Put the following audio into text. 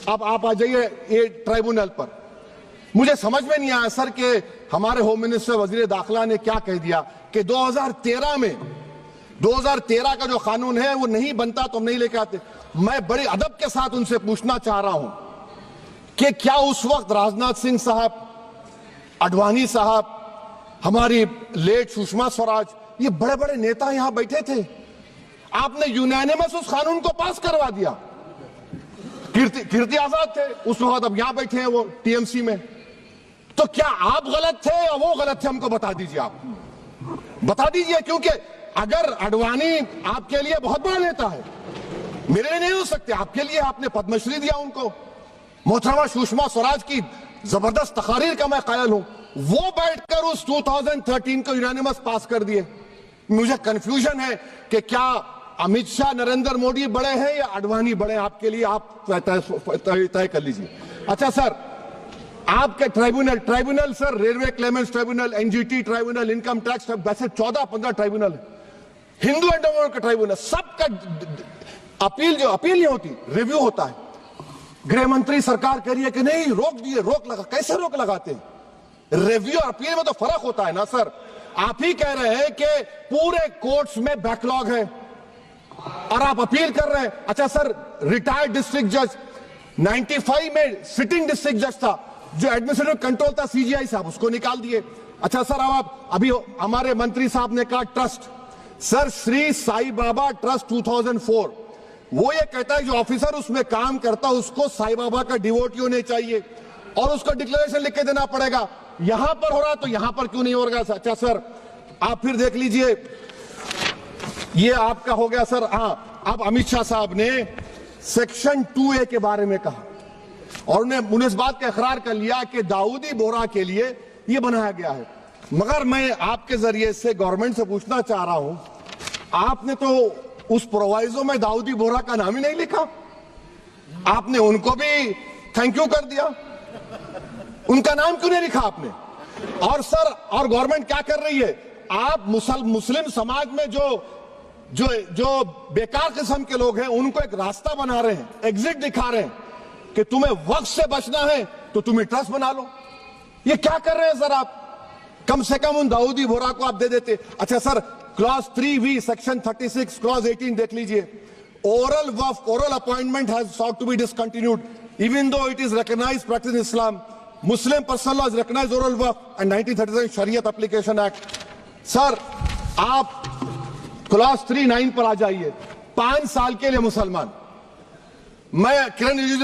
अब आप आ जाइए ये ट्राइब्यूनल पर। मुझे समझ में नहीं आया सर कि हमारे होम मिनिस्टर वजीर दाखिला ने क्या कह दिया कि 2013 का जो कानून है वो नहीं बनता तो हम नहीं लेके आते। मैं बड़े अदब के साथ उनसे पूछना चाह रहा हूं कि क्या उस वक्त राजनाथ सिंह साहब, आडवाणी साहब, हमारी लेट सुषमा स्वराज, ये बड़े बड़े नेता यहां बैठे थे? आपने यूनानिमस उस कानून को पास करवा दिया। कीर्ति आजाद थे उस वक्त, अब यहां बैठे हैं वो टीएमसी में। तो क्या आप गलत थे या वो गलत थे? हमको बता दीजिए, आप बता दीजिए। क्योंकि अगर आडवाणी आपके लिए बहुत बड़ा नेता है, मेरे लिए नहीं हो सकते, आपके लिए आपने पद्मश्री दिया उनको। मोहतरमा सुषमा स्वराज की जबरदस्त तकारीर का मैं कायल हूं, वो बैठकर उस 2013 को यूनानिमस पास कर दिए। मुझे कंफ्यूजन है कि क्या अमित शाह, नरेंद्र मोदी बड़े हैं या आडवाणी बड़े हैं? आपके लिए आप तय कर लीजिए। अच्छा सर, आपके tribunal sir, railway Clements tribunal, NGT tribunal, income tax, वैसे 14-15 ट्राइब्यूनल है, हिंदू एंडोमेंट का ट्राइब्यूनल, सबका अपील नहीं होती, रिव्यू होता है। गृह मंत्री सरकार कह रही है कि नहीं, रोक दिए, रोक लगा। कैसे रोक लगाते हैं? रिव्यू और अपील में तो फर्क होता है ना सर। आप ही कह रहे हैं कि पूरे कोर्ट्स में बैकलॉग है और आप अपील कर रहे हैं। अच्छा सर, रिटायर्ड डिस्ट्रिक्ट जज 95 में सिटिंग डिस्ट्रिक्ट जज था, जो एडमिनिस्ट्रेटिव कंट्रोल था सीजीआई साहब, उसको निकाल दिए। अच्छा सर, अब आप अभी हमारे मंत्री साहब ने कहा trust, sir Shri Sai Baba trust 2004, वो ये कहता है जो ऑफिसर उसमें काम करता है उसको साई बाबा का डिवोटी होने चाहिए और उसको डिक्लेरेशन लिख के देना पड़ेगा। यहां पर हो रहा तो यहां पर क्यों नहीं हो रहा? अच्छा सर, आप फिर देख लीजिए, ये आपका हो गया सर। हाँ, अब अमित शाह साहब ने सेक्शन 2A के बारे में कहा और उन्होंने इस बात का इकरार कर लिया कि दाऊदी बोहरा के लिए ये बनाया गया है। मगर मैं आपके जरिए से गवर्नमेंट से पूछना चाह रहा हूं, आपने तो उस प्रोवाइजो में दाऊदी बोहरा का नाम ही नहीं लिखा। आपने उनको भी थैंक यू कर दिया, उनका नाम क्यों नहीं लिखा आपने? और सर, और गवर्नमेंट क्या कर रही है? आप मुस्लिम समाज में जो बेकार किस्म के लोग हैं उनको एक रास्ता बना रहे हैं, एग्जिट दिखा रहे हैं कि तुम्हें वक्त से बचना है तो तुम्हें ट्रस्ट बना लो। ये क्या कर रहे हैं सर आप? कम से कम उन दाऊदी बोहरा को आप दे देते। अच्छा sir, clause 3V section 36 clause 18 देख लीजिए। Oral Waqf, oral appointment has sought to be discontinued even though it is recognized practice in Islam. Muslim personal laws recognize oral waqf and 1937 Shariat Application Act. Sir, आप clause 39 पर आ जाइए। 5 साल के लिए मुसलमान, मैं किरण रिजिजू